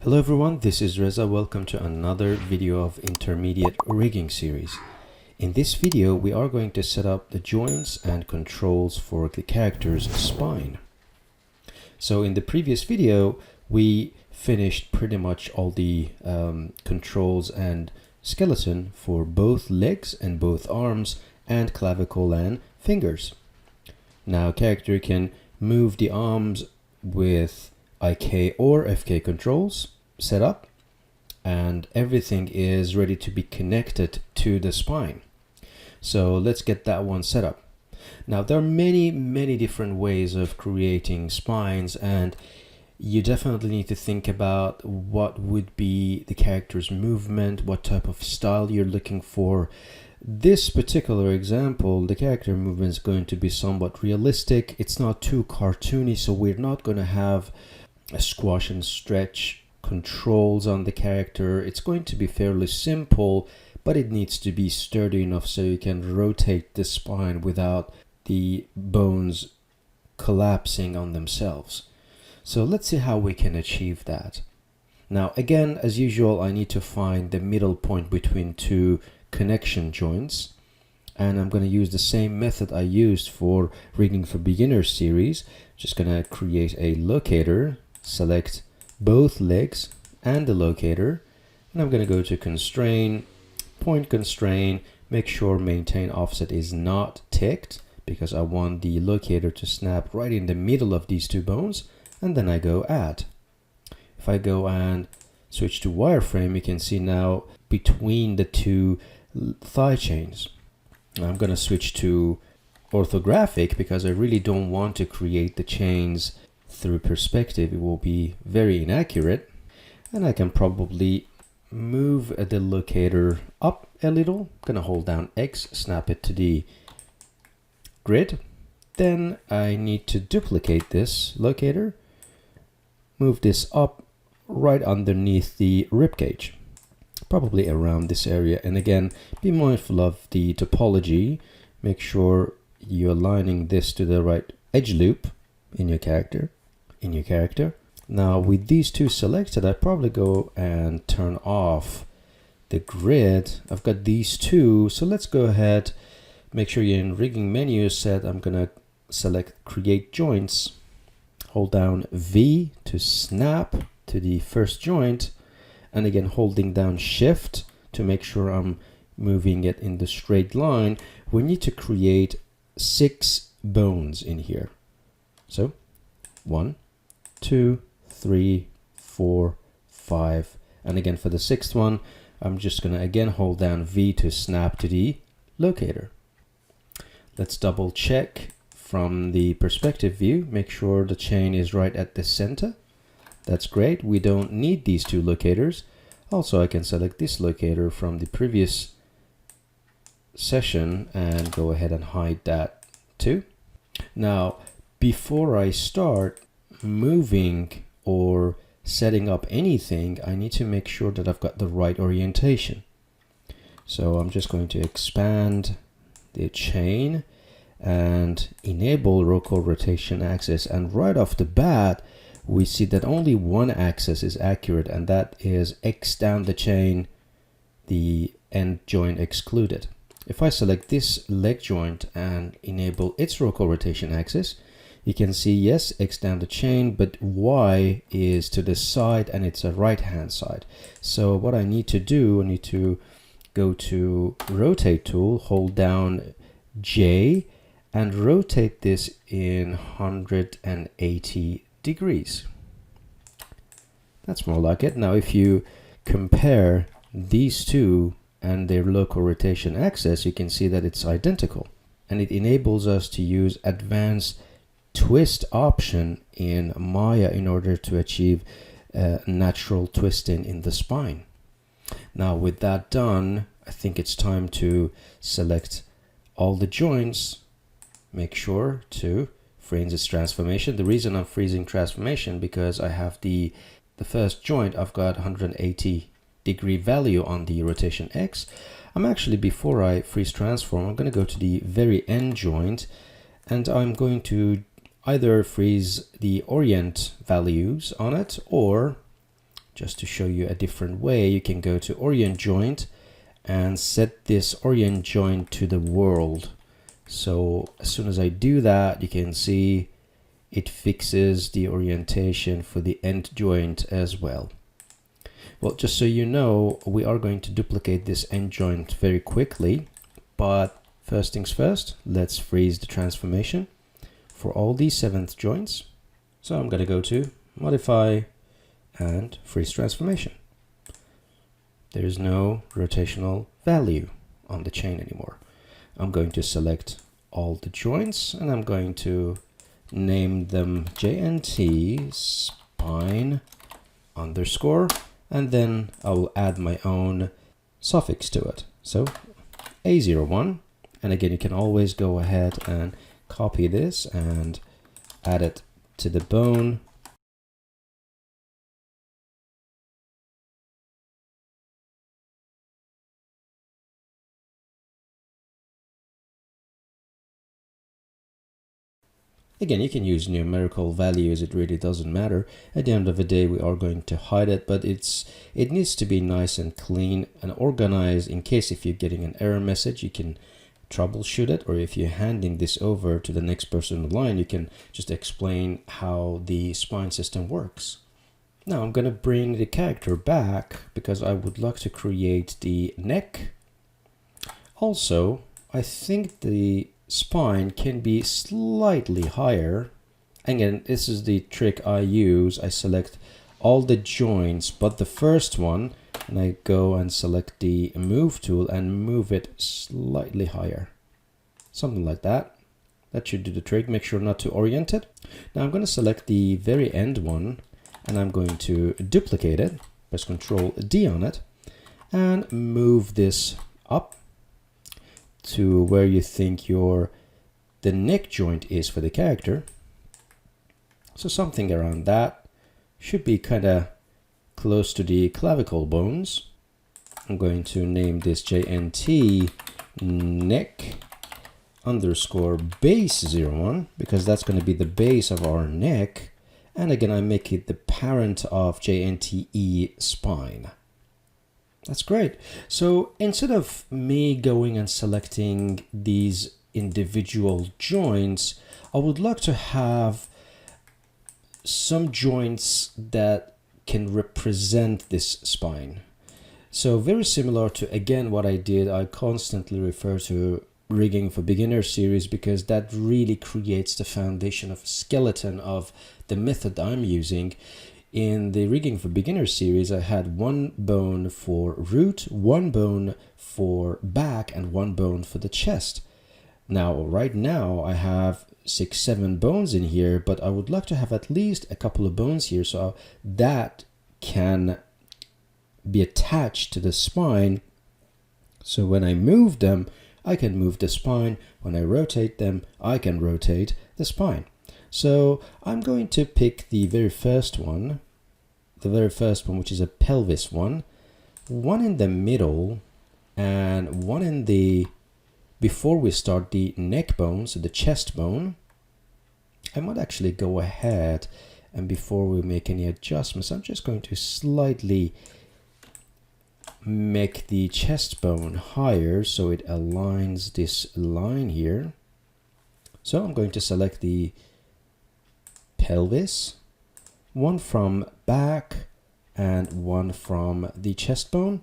Hello everyone, this is Reza. Welcome to another video of intermediate rigging series. In this video, we are going to set up the joints and controls for the character's spine. So in the previous video, we finished pretty much all the controls and skeleton for both legs and both arms and clavicle and fingers. Now character can move the arms with IK or FK controls set up, and everything is ready to be connected to the spine. So let's get that one set up. Now there are many different ways of creating spines, and you definitely need to think about what would be the character's movement, what type of style you're looking for. This particular example, the character movement is going to be somewhat realistic. It's not too cartoony, so we're not going to have a squash and stretch controls on the character. It's going to be fairly simple, but it needs to be sturdy enough so you can rotate the spine without the bones collapsing on themselves. So let's see how we can achieve that. Now again, as usual, I need to find the middle point between two connection joints, and I'm going to use the same method I used for Rigging for Beginners series. Just going to create a locator, select both legs and the locator, and I'm going to go to constrain, point constrain, make sure maintain offset is not ticked because I want the locator to snap right in the middle of these two bones, and then I go add. If I go and switch to wireframe, you can see now between the two thigh chains. Now I'm going to switch to orthographic because I really don't want to create the chains through perspective. It will be very inaccurate, and I can probably move the locator up a little. I'm gonna hold down X, snap it to the grid. Then I need to duplicate this locator, move this up right underneath the ribcage, probably around this area. And again, be mindful of the topology. Make sure you're aligning this to the right edge loop in your character. Now with these two selected, I probably go and turn off the grid. I've got these two, so let's go ahead, make sure you're in rigging menu set. I'm gonna select create joints, hold down V to snap to the first joint, and again holding down shift to make sure I'm moving it in the straight line. We need to create 6 bones in here. So 1, 2, 3, 4, 5, and again for the 6th one, I'm just gonna again hold down V to snap to the locator. Let's double check from the perspective view, make sure the chain is right at the center. That's great. We don't need these two locators. Also, I can select this locator from the previous session and go ahead and hide that too. Now, before I start moving or setting up anything, I need to make sure that I've got the right orientation. So I'm just going to expand the chain and enable local rotation axis, and right off the bat we see that only one axis is accurate, and that is X down the chain, the end joint excluded. If I select this leg joint and enable its local rotation axis, you can see yes, X down the chain, but Y is to the side and it's a right hand side. So what I need to do, I need to go to rotate tool, hold down J, and rotate this in 180 degrees. That's more like it. Now if you compare these two and their local rotation axis, you can see that it's identical, and it enables us to use advanced twist option in Maya in order to achieve natural twisting in the spine. Now with that done, I think it's time to select all the joints. Make sure to freeze its transformation. The reason I'm freezing transformation because I have the first joint, I've got 180 degree value on the rotation X. I'm actually, before I freeze transform, I'm going to go to the very end joint, and I'm going to either freeze the orient values on it or just to show you a different way, you can go to orient joint and set this orient joint to the world. So as soon as I do that, you can see it fixes the orientation for the end joint as well. Well, just so you know, we are going to duplicate this end joint very quickly, but first things first, let's freeze the transformation for all these 7th joints. So I'm going to go to modify and freeze transformation. There is no rotational value on the chain anymore. I'm going to select all the joints and I'm going to name them JNT spine underscore, and then I will add my own suffix to it. So A01, and again, you can always go ahead and copy this and add it to the bone. Again, you can use numerical values, it really doesn't matter. At the end of the day, we are going to hide it, but it needs to be nice and clean and organized in case if you're getting an error message, you can troubleshoot it, or if you're handing this over to the next person in line, you can just explain how the spine system works. Now I'm going to bring the character back because I would like to create the neck. Also, I think the spine can be slightly higher. Again, this is the trick I use. I select all the joints but the first one, and I go and select the move tool and move it slightly higher, something like that. That should do the trick. Make sure not to orient it. Now I'm going to select the very end one and I'm going to duplicate it. Press Ctrl D on it and move this up to where you think the neck joint is for the character. So something around that should be kind of close to the clavicle bones. I'm going to name this JNT neck underscore base 01 because that's going to be the base of our neck. And again, I make it the parent of JNTE spine. That's great. So instead of me going and selecting these individual joints, I would like to have some joints that can represent this spine. So very similar to, again, what I did, I constantly refer to Rigging for Beginners series because that really creates the foundation of skeleton of the method I'm using. In the Rigging for Beginners series, I had 1 bone for root, 1 bone for back, and 1 bone for the chest. Now, right now, I have 6-7 bones in here, but I would like to have at least a couple of bones here so that can be attached to the spine. So when I move them, I can move the spine. When I rotate them, I can rotate the spine. So I'm going to pick the very first one, which is a pelvis one in the middle, and one in the, before we start the neck bone, so the chest bone. I might actually go ahead and before we make any adjustments, I'm just going to slightly make the chest bone higher so it aligns this line here. So I'm going to select the pelvis, 1 from back and 1 from the chest bone,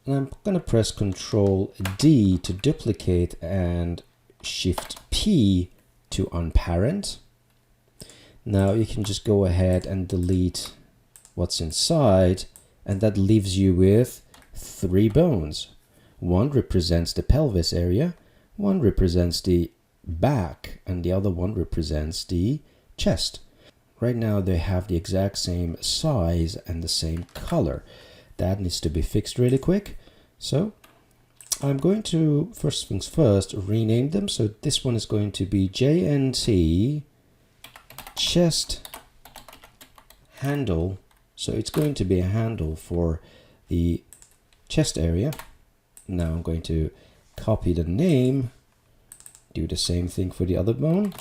and I'm going to press Ctrl D to duplicate and Shift P to unparent. Now you can just go ahead and delete what's inside, and that leaves you with 3 bones. 1 represents the pelvis area, 1 represents the back, and the other one represents the chest. Right now they have the exact same size and the same color. That needs to be fixed really quick. So I'm going to, first things first, rename them. So this one is going to be JNT chest handle. So it's going to be a handle for the chest area. Now I'm going to copy the name, do the same thing for the other bone.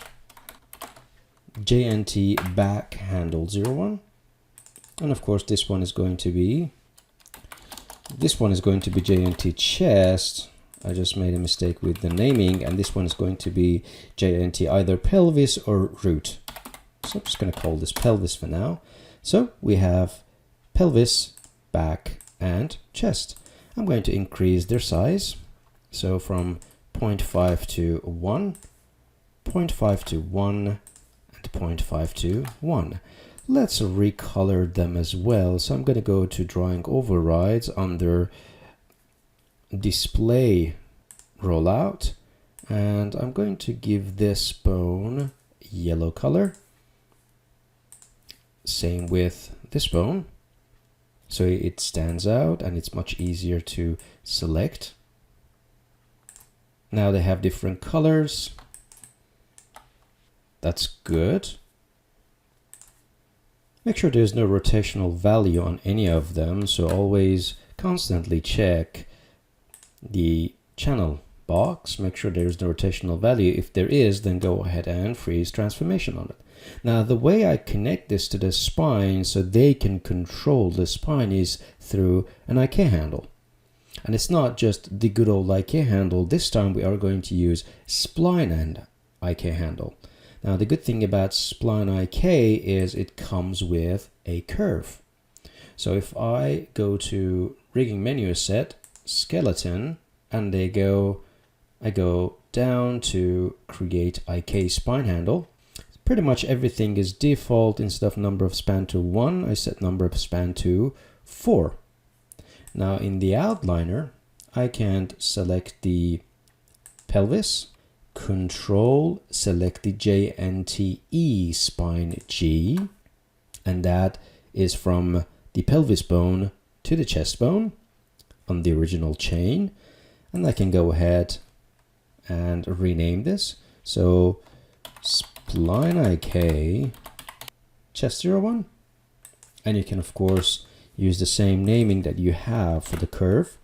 JNT back handle 01. And of course this one is going to be JNT chest. I just made a mistake with the naming, and this one is going to be JNT either pelvis or root. So I'm just going to call this pelvis for now. So we have pelvis, back, and chest. I'm going to increase their size. So from 0.5 to 1, 0.5 to 1, and 0.5 to 1. Let's recolor them as well. So I'm going to go to drawing overrides under display rollout, and I'm going to give this bone yellow color. Same with this bone, so it stands out and it's much easier to select. Now they have different colors. That's good. Make sure there's no rotational value on any of them, so always constantly check the channel box. Make sure there's no rotational value. If there is, then go ahead and freeze transformation on it. Now the way I connect this to the spine so they can control the spine is through an IK handle. And it's not just the good old IK handle. This time we are going to use spline and IK handle. Now the good thing about spline IK is it comes with a curve. So if I go to rigging menu set, skeleton, and I go down to create IK spine handle, pretty much everything is default. Instead of number of span to 1, I set number of span to 4. Now in the outliner, I can select the pelvis, control select the JNTE spine G, and that is from the pelvis bone to the chest bone on the original chain. And I can go ahead and rename this. So Spline IK chest 01, and you can of course use the same naming that you have for the curve,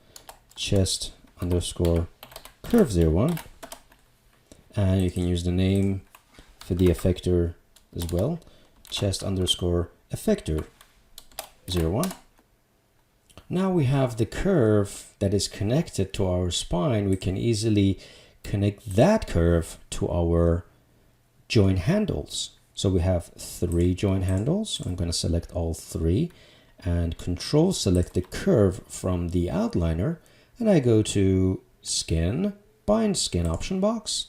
chest underscore curve 01, and you can use the name for the effector as well, chest underscore effector 01. Now we have the curve that is connected to our spine. We can easily connect that curve to our join handles. So we have 3 join handles. I'm going to select all 3 and control select the curve from the outliner, and I go to skin, bind skin option box.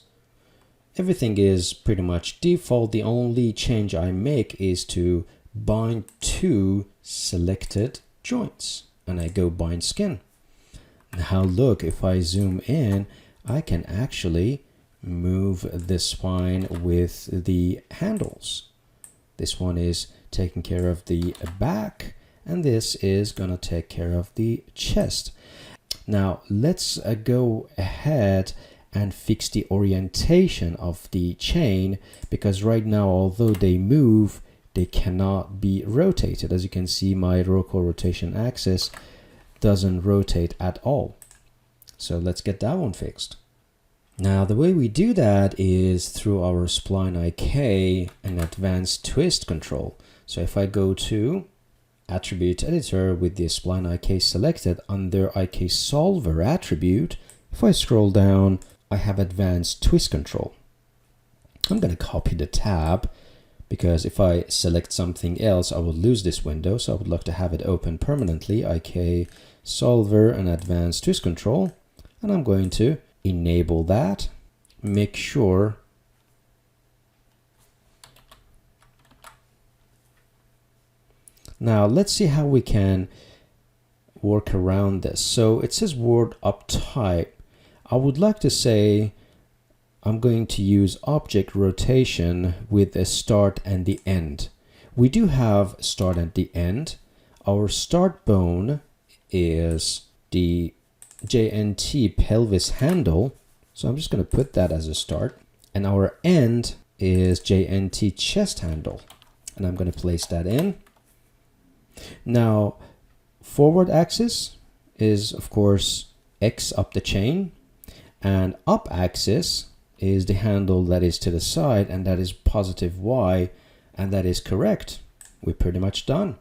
Everything is pretty much default. The only change I make is to bind 2 selected joints, and I go bind skin. Now look, if I zoom in, I can actually move the spine with the handles. This one is taking care of the back, and this is gonna take care of the chest. Now let's go ahead and fix the orientation of the chain, because right now, although they move, they cannot be rotated. As you can see, my local rotation axis doesn't rotate at all. So let's get that one fixed. Now the way we do that is through our Spline IK and Advanced Twist control. So if I go to Attribute Editor with the Spline IK selected under IK Solver attribute, if I scroll down, I have Advanced Twist control. I'm going to copy the tab, because if I select something else, I will lose this window. So I would like to have it open permanently. IK Solver and Advanced Twist control. And I'm going to enable that. Make sure now let's see how we can work around this. So it says word up type. I would like to say I'm going to use object rotation with a start and the end. We do have start and the end. Our start bone is the JNT pelvis handle. So I'm just going to put that as a start. And our end is JNT chest handle. And I'm going to place that in. Now, forward axis is, of course, X up the chain. And up axis is the handle that is to the side, and that is positive Y, and that is correct. We're pretty much done.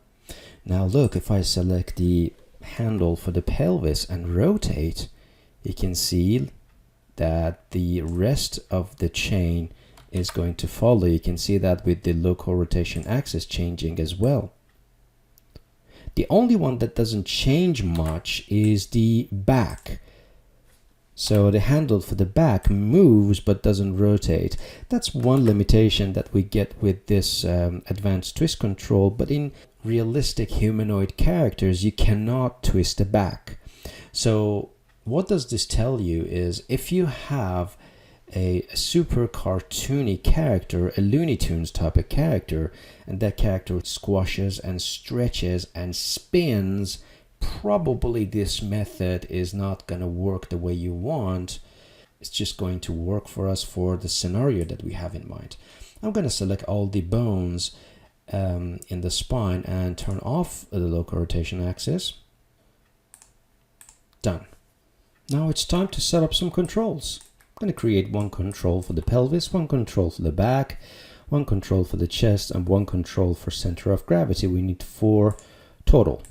Now look, if I select the handle for the pelvis and rotate, you can see that the rest of the chain is going to follow. You can see that with the local rotation axis changing as well. The only one that doesn't change much is the back. So the handle for the back moves but doesn't rotate. That's one limitation that we get with this advanced twist control, but in realistic humanoid characters you cannot twist the back. So what does this tell you is if you have a super cartoony character, a Looney Tunes type of character, and that character squashes and stretches and spins, probably this method is not going to work the way you want. It's just going to work for us for the scenario that we have in mind. I'm going to select all the bones in the spine and turn off the local rotation axis. Done. Now it's time to set up some controls. I'm going to create one control for the pelvis, one control for the back, one control for the chest, and one control for center of gravity. We need 4 total.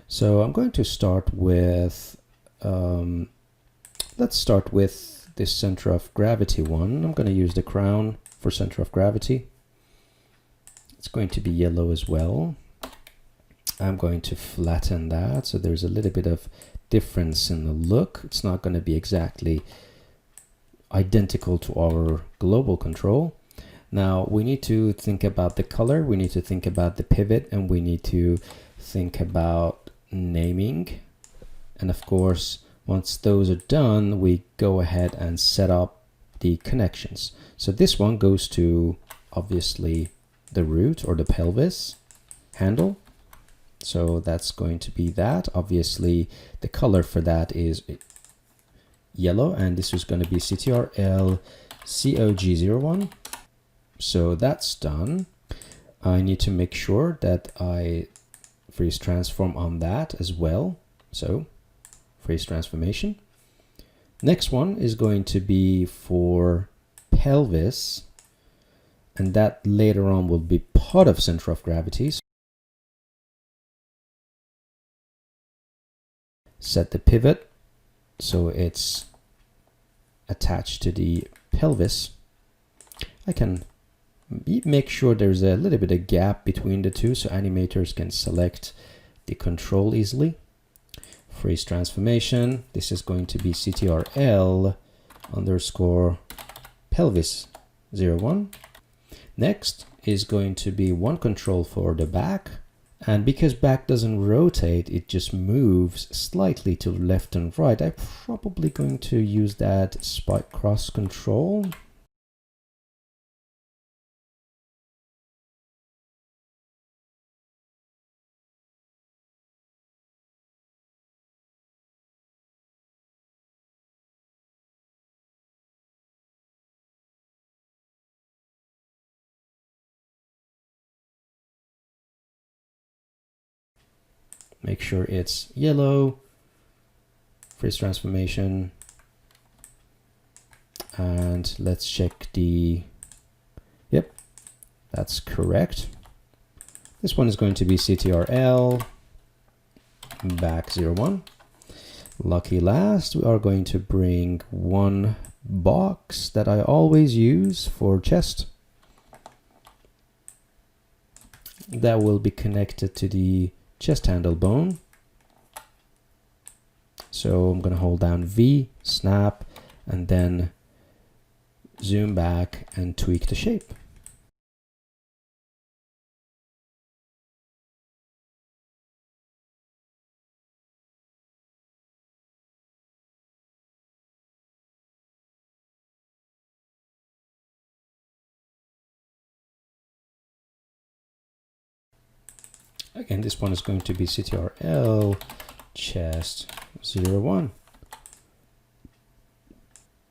So I'm going to start with, let's start with this center of gravity one. I'm going to use the crown for center of gravity. It's going to be yellow as well. I'm going to flatten that so there's a little bit of difference in the look. It's not going to be exactly identical to our global control. Now we need to think about the color, we need to think about the pivot, and we need to think about naming. And of course, once those are done, we go ahead and set up the connections. So this one goes to obviously the root or the pelvis handle. So that's going to be that. Obviously the color for that is yellow, and this is going to be CTRL COG01. So that's done. I need to make sure that I freeze transform on that as well. So freeze transformation. Next one is going to be for pelvis, and that later on will be part of center of gravity. Set the pivot so it's attached to the pelvis. I can make sure there's a little bit of gap between the two so animators can select the control easily. Freeze transformation. This is going to be CTRL underscore pelvis 01. Next is going to be one control for the back. And because back doesn't rotate, it just moves slightly to left and right. I'm probably going to use that spike cross control. Make sure it's yellow. Freeze transformation. And let's check the, yep, that's correct. This one is going to be CTRL back 01. Lucky last, we are going to bring one box that I always use for chest. That will be connected to the chest handle bone. So I'm going to hold down V, snap, and then zoom back and tweak the shape. Again, this one is going to be CTRL chest 01.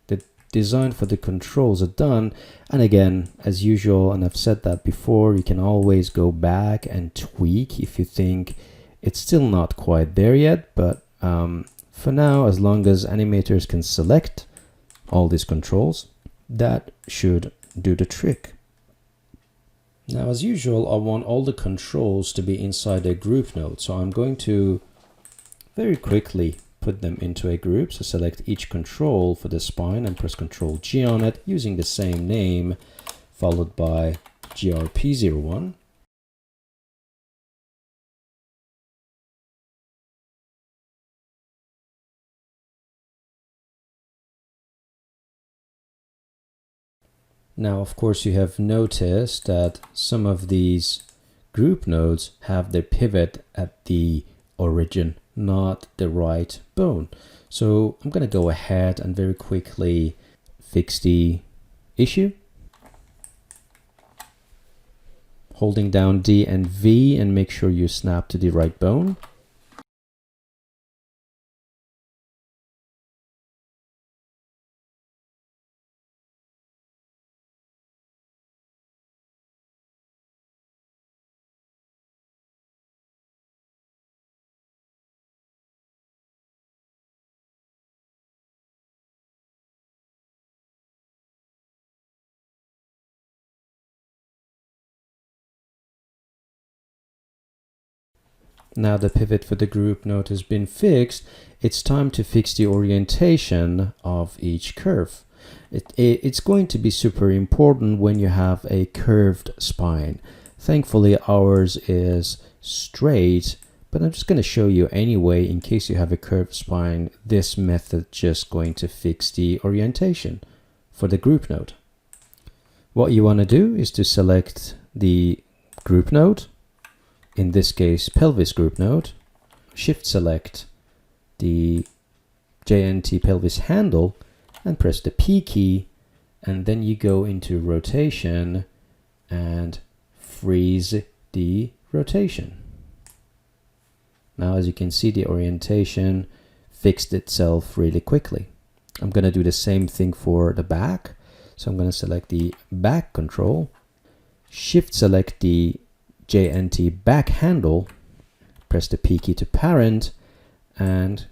The design for the controls are done. And again, as usual, and I've said that before, you can always go back and tweak if you think it's still not quite there yet. But for now, as long as animators can select all these controls, that should do the trick. Now, as usual, I want all the controls to be inside a group node. So I'm going to very quickly put them into a group. So select each control for the spine and press Ctrl G on it using the same name, followed by grp01. Now, of course, you have noticed that some of these group nodes have their pivot at the origin, not the right bone. So I'm going to go ahead and very quickly fix the issue. Holding down D and V and make sure you snap to the right bone. Now the pivot for the group node has been fixed. It's time to fix the orientation of each curve. It's going to be super important when you have a curved spine. Thankfully ours is straight, but I'm just going to show you anyway in case you have a curved spine. This method just going to fix the orientation for the group node. What you want to do is to select the group node, in this case pelvis group node, shift select the JNT pelvis handle and press the P key, and then you go into rotation and freeze the rotation. Now as you can see, the orientation fixed itself really quickly. I'm going to do the same thing for the back. So I'm going to select the back control, shift select the JNT back handle, press the P key to parent, and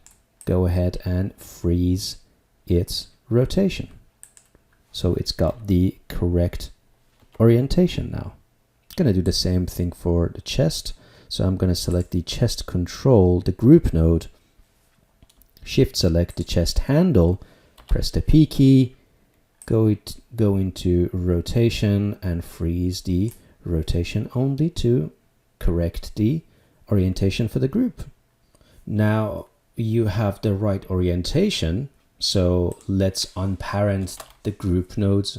go ahead and freeze its rotation. So it's got the correct orientation now. I'm going to do the same thing for the chest. So I'm going to select the chest control, the group node, shift select the chest handle, press the P key, go into rotation and freeze the rotation only to correct the orientation for the group. Now you have the right orientation, so let's unparent the group nodes.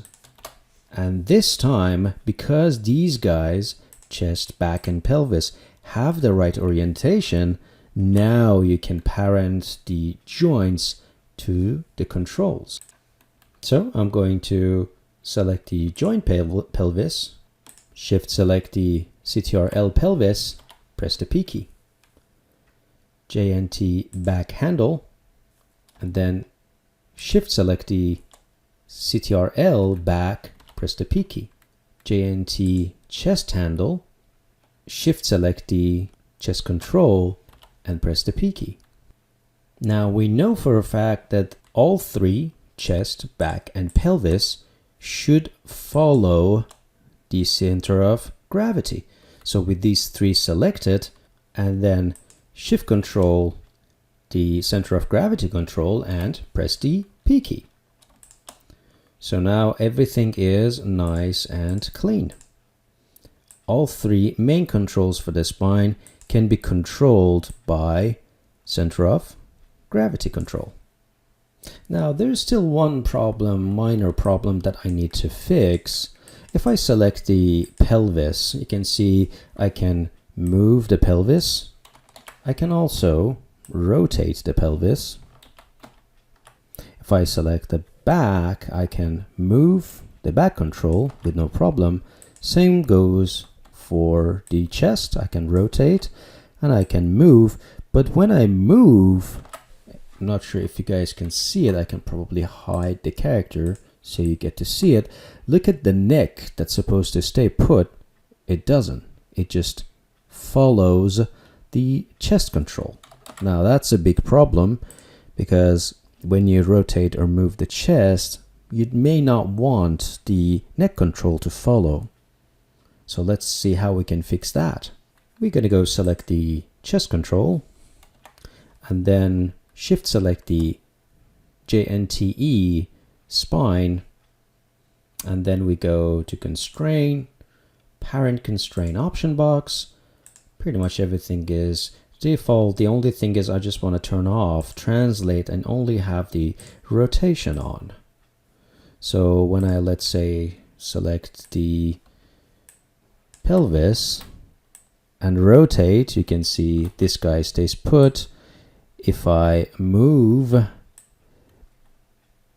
And this time, because these guys, chest, back, and pelvis, have the right orientation, now you can parent the joints to the controls. So I'm going to select the joint pelvis, shift select the CTRL pelvis, press the P key, JNT back handle, and then shift select the CTRL back, press the P key, JNT chest handle, shift select the chest control and press the P key. Now we know for a fact that all three, chest, back, and pelvis, should follow the center of gravity. So with these three selected, and then shift control the center of gravity control and press the P key. So now everything is nice and clean. All three main controls for the spine can be controlled by center of gravity control. Now there's still one problem, minor problem, that I need to fix. If I select the pelvis, you can see I can move the pelvis. I can also rotate the pelvis. If I select the back, I can move the back control with no problem. Same goes for the chest. I can rotate and I can move, but when I move, I'm not sure if you guys can see it. I can probably hide the character so you get to see it. Look at the neck that's supposed to stay put. It doesn't. It just follows the chest control. Now that's a big problem, because when you rotate or move the chest, you may not want the neck control to follow. So let's see how we can fix that. We're going to go select the chest control and then shift select the JNTE spine, and then we go to constrain, parent constrain option box. Pretty much everything is default. The only thing is I just want to turn off translate and only have the rotation on. So when I, let's say, select the pelvis and rotate, you can see this guy stays put. If I move,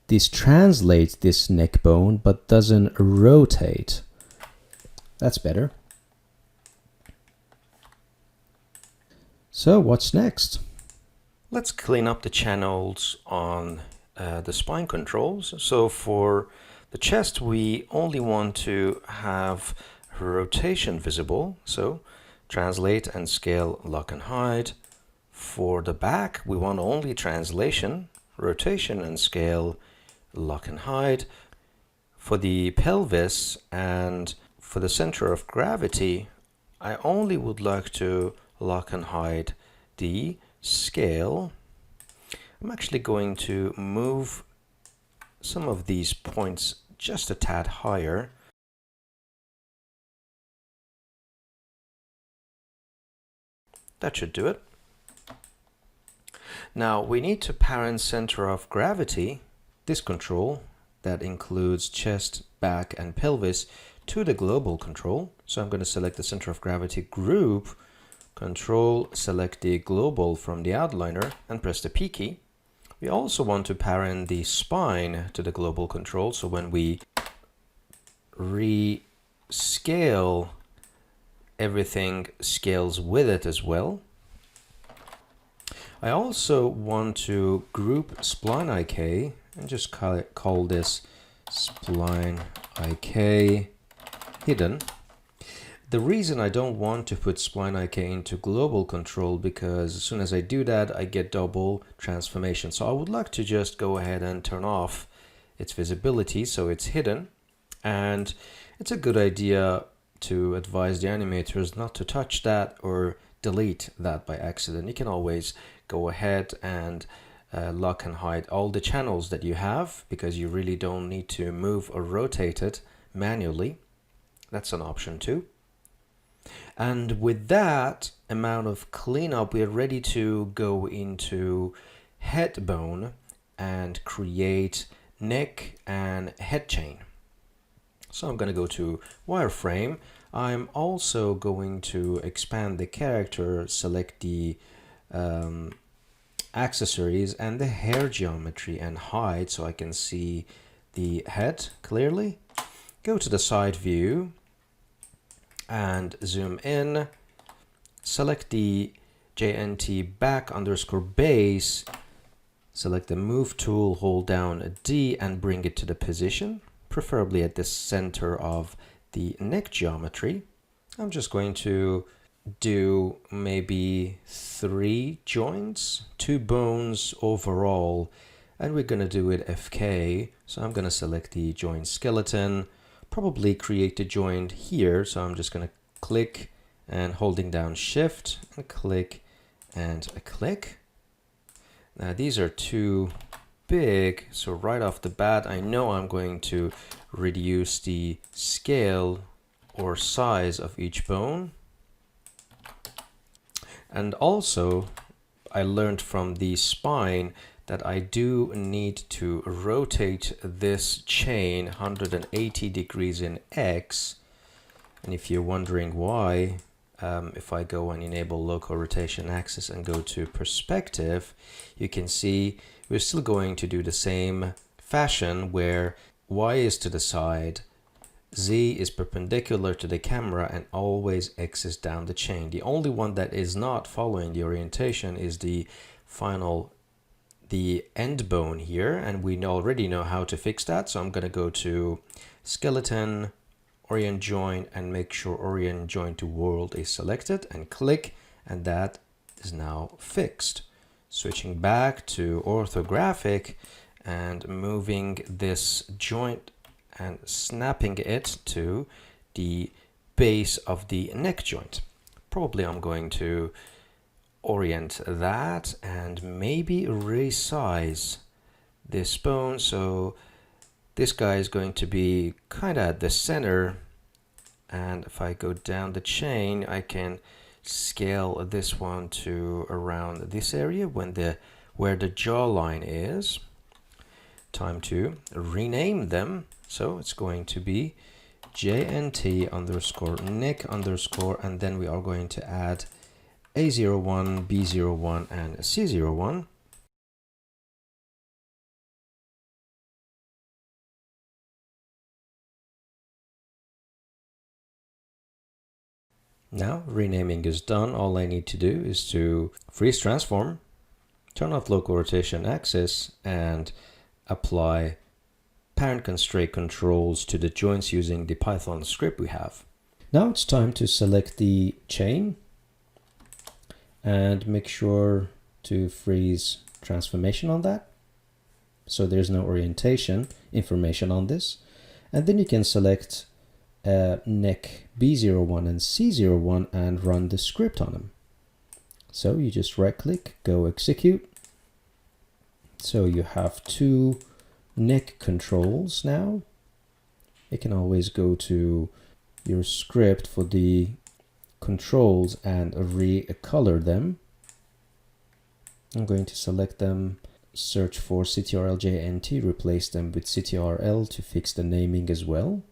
this translates this neck bone but doesn't rotate. That's better. So what's next? Let's clean up the channels on the spine controls. So for the chest, we only want to have rotation visible. So translate and scale, lock and hide. For the back, we want only translation, rotation and scale, lock and hide. For the pelvis and for the center of gravity, I only would like to lock and hide the scale. I'm actually going to move some of these points just a tad higher. That should do it. Now we need to parent center of gravity, this control that includes chest, back and pelvis, to the global control. So I'm going to select the center of gravity group, control, select the global from the outliner and press the P key. We also want to parent the spine to the global control. So when we rescale, everything scales with it as well. I also want to group Spline IK and just call this Spline IK hidden. The reason I don't want to put Spline IK into global control, because as soon as I do that, I get double transformation. So I would like to just go ahead and turn off its visibility so it's hidden. And it's a good idea to advise the animators not to touch that or delete that by accident. You can always go ahead and lock and hide all the channels that you have, because you really don't need to move or rotate it manually. That's an option too. And with that amount of cleanup, we're ready to go into head bone and create neck and head chain. So I'm going to go to wireframe. I'm also going to expand the character, select the accessories and the hair geometry and hide so I can see the head clearly. Go to the side view and zoom in. Select the JNT back underscore base. Select the move tool, hold down D and bring it to the position, preferably at the center of the neck geometry. I'm just going to do maybe 3 joints, 2 bones overall, and we're going to do it FK. So I'm going to select the joint skeleton, probably create a joint here. So I'm just going to click and holding down shift and click and a click. Now these are too big, so right off the bat I know I'm going to reduce the scale or size of each bone. And also I learned from the spine that I do need to rotate this chain 180 degrees in X. And if you're wondering why, if I go and enable local rotation axis and go to perspective, you can see we're still going to do the same fashion where Y is to the side, Z is perpendicular to the camera, and always X is down the chain. The only one that is not following the orientation is the end bone here, and we already know how to fix that. So I'm going to go to skeleton, orient joint, and make sure orient joint to world is selected and click, and that is now fixed. Switching back to orthographic and moving this joint and snapping it to the base of the neck joint. Probably I'm going to orient that and maybe resize this bone, so this guy is going to be kind of at the center, and if I go down the chain I can scale this one to around this area where the jawline is. Time to rename them, so it's going to be JNT underscore neck underscore, and then we are going to add A01, B01 and C01. Now renaming is done. All I need to do is to freeze transform, turn off local rotation axis, and apply parent constraint controls to the joints using the Python script we have. Now it's time to select the chain and make sure to freeze transformation on that, so there's no orientation information on this. And then you can select neck B01 and C01 and run the script on them. So you just right click, go execute. So you have two neck controls now. You can always go to your script for the controls and recolor them. I'm going to select them, search for CTRL JNT, replace them with CTRL to fix the naming as well.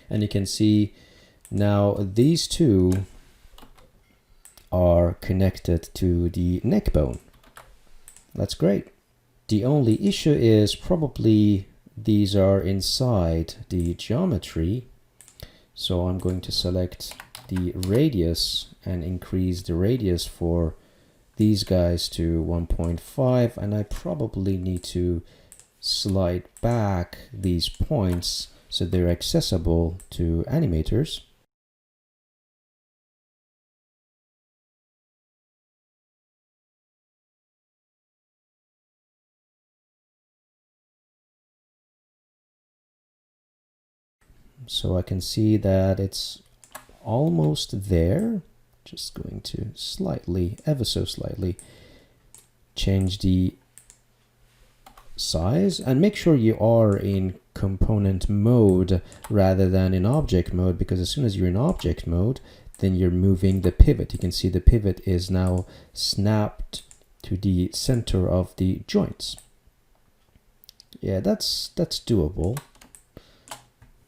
And you can see now these two are connected to the neck bone. That's great. The only issue is probably these are inside the geometry. So I'm going to select the radius and increase the radius for these guys to 1.5, and I probably need to slide back these points so they're accessible to animators. So I can see that it's almost there. Just going to slightly, ever so slightly, change the size, and make sure you are in component mode rather than in object mode, because as soon as you're in object mode, then you're moving the pivot. You can see the pivot is now snapped to the center of the joints. Yeah, that's doable.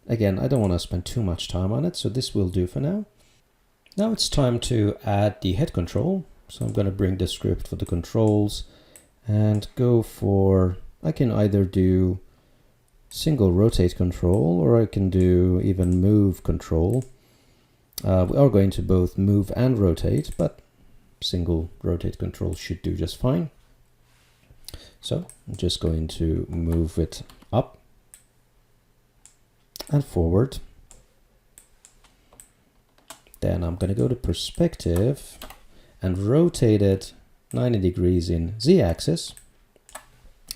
Again, I don't want to spend too much time on it, so this will do for now. Now it's time to add the head control. So I'm going to bring the script for the controls and go for, I can either do single rotate control, or I can do even move control. We are going to both move and rotate, but single rotate control should do just fine. So I'm just going to move it up and forward. Then I'm going to go to perspective and rotate it 90 degrees in Z-axis.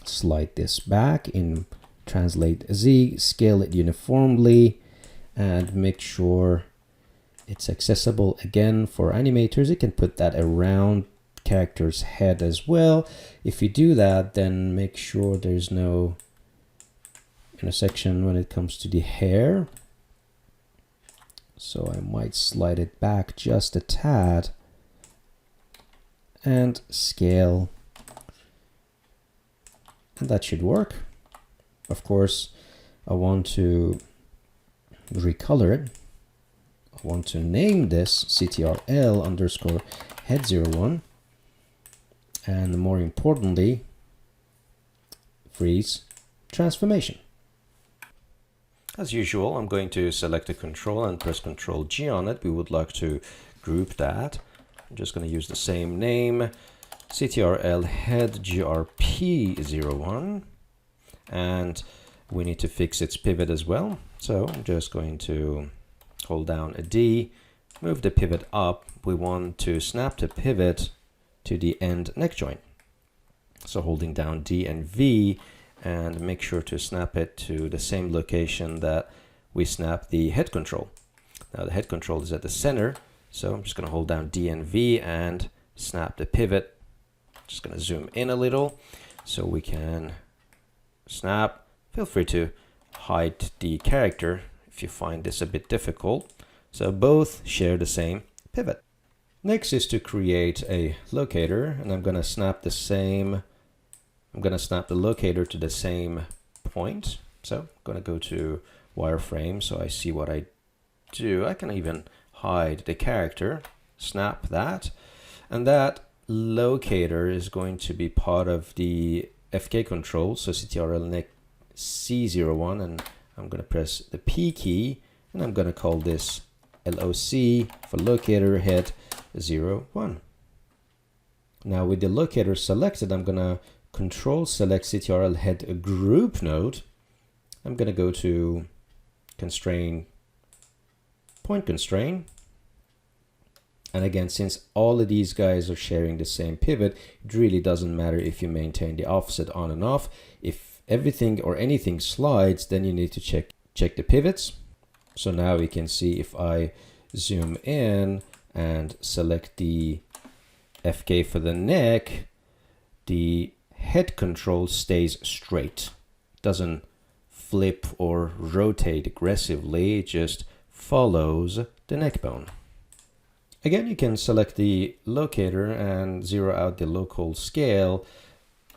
Slide this back in translate Z, scale it uniformly, and make sure it's accessible again for animators. You can put that around character's head as well. If you do that, then make sure there's no intersection when it comes to the hair. So I might slide it back just a tad and scale, and that should work. Of course, I want to recolor it. I want to name this CTRL underscore head01, and more importantly, freeze transformation. As usual, I'm going to select a control and press Ctrl G on it. We would like to group that. I'm just going to use the same name, CTRL head GRP01, and we need to fix its pivot as well. So I'm just going to hold down a D, move the pivot up. We want to snap the pivot to the end neck joint. So holding down D and V, and make sure to snap it to the same location that we snap the head control. Now the head control is at the center, so I'm just going to hold down D and V and snap the pivot. Just going to zoom in a little so we can snap. Feel free to hide the character if you find this a bit difficult. So both share the same pivot. Next is to create a locator, and I'm going to snap the locator to the same point. So I'm going to go to wireframe so I see what I do. I can even hide the character, snap that, and that locator is going to be part of the FK control, so CTRL neck C01, and I'm going to press the P key, and I'm going to call this LOC for locator head 01. Now with the locator selected, I'm going to control select CTRL head group node. I'm going to go to constrain, point constrain. And again, since all of these guys are sharing the same pivot, it really doesn't matter if you maintain the offset on and off. If everything or anything slides, then you need to check the pivots. So now we can see if I zoom in and select the FK for the neck, the head control stays straight. It doesn't flip or rotate aggressively, it just follows the neck bone. Again, you can select the locator and zero out the local scale,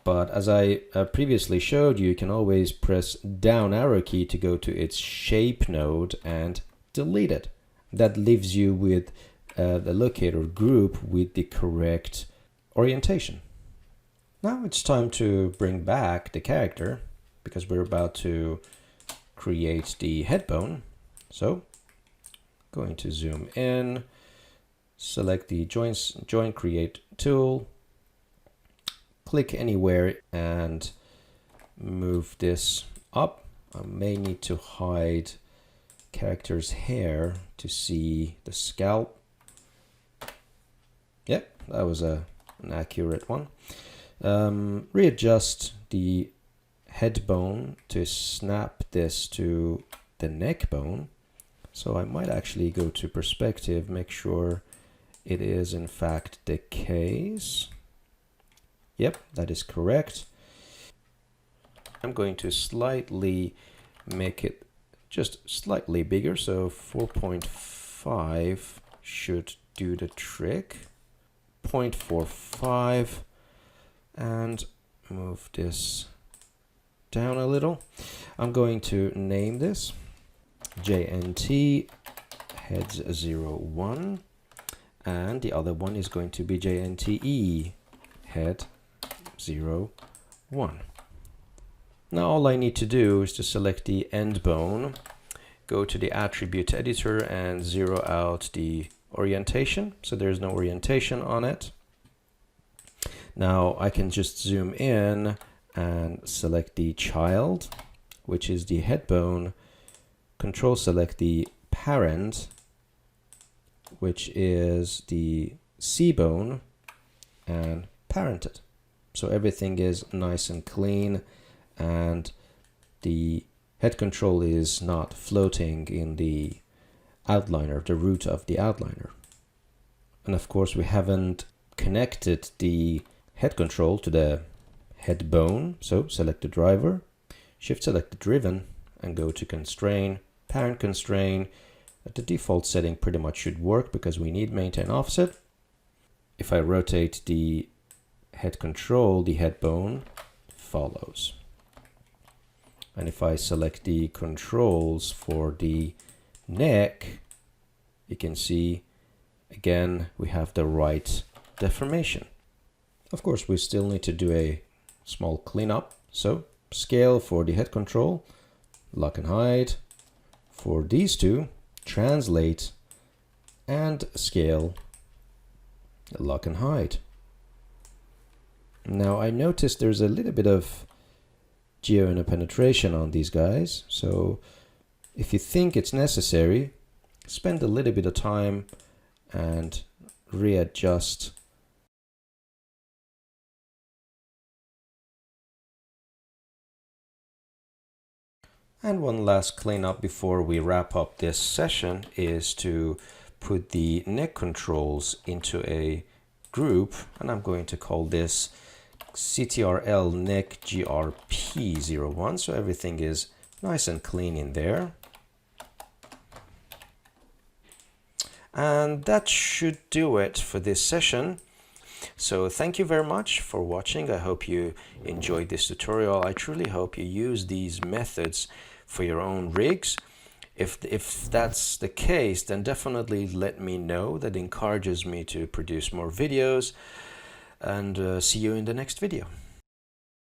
but as I previously showed you, you can always press down arrow key to go to its shape node and delete it. That leaves you with the locator group with the correct orientation. Now it's time to bring back the character because we're about to create the head bone. So going to zoom in, select the join create tool, click anywhere and move this up. I may need to hide character's hair to see the scalp. Yep, that was an accurate one. Readjust the head bone to snap this to the neck bone. So I might actually go to perspective, make sure it is in fact the case. Yep, that is correct. I'm going to slightly make it just slightly bigger, so 4.5 should do the trick. 0.45, and move this down a little. I'm going to name this JNT heads 01, and the other one is going to be JNTE head 01. Now all I need to do is to select the end bone, go to the attribute editor and zero out the orientation, so there's no orientation on it. Now I can just zoom in and select the child, which is the head bone, control select the parent, which is the C bone, and parent it. So everything is nice and clean and the head control is not floating in the outliner, the root of the outliner. And of course we haven't connected the head control to the head bone, so select the driver, shift select the driven and go to constrain, parent constrain. The default setting pretty much should work because we need maintain offset. If I rotate the head control, the head bone follows. And if I select the controls for the neck, you can see again we have the right deformation. Of course we still need to do a small cleanup, so scale for the head control, lock and hide. For these two, translate and scale, lock and hide. Now I noticed there's a little bit of geo-interpenetration on these guys, so if you think it's necessary, spend a little bit of time and readjust And one last cleanup before we wrap up this session is to put the neck controls into a group, and I'm going to call this CTRL neck GRP01, so everything is nice and clean in there. And that should do it for this session. So thank you very much for watching. I hope you enjoyed this tutorial. I truly hope you use these methods for your own rigs. If that's the case, then definitely let me know. That encourages me to produce more videos. And see you in the next video.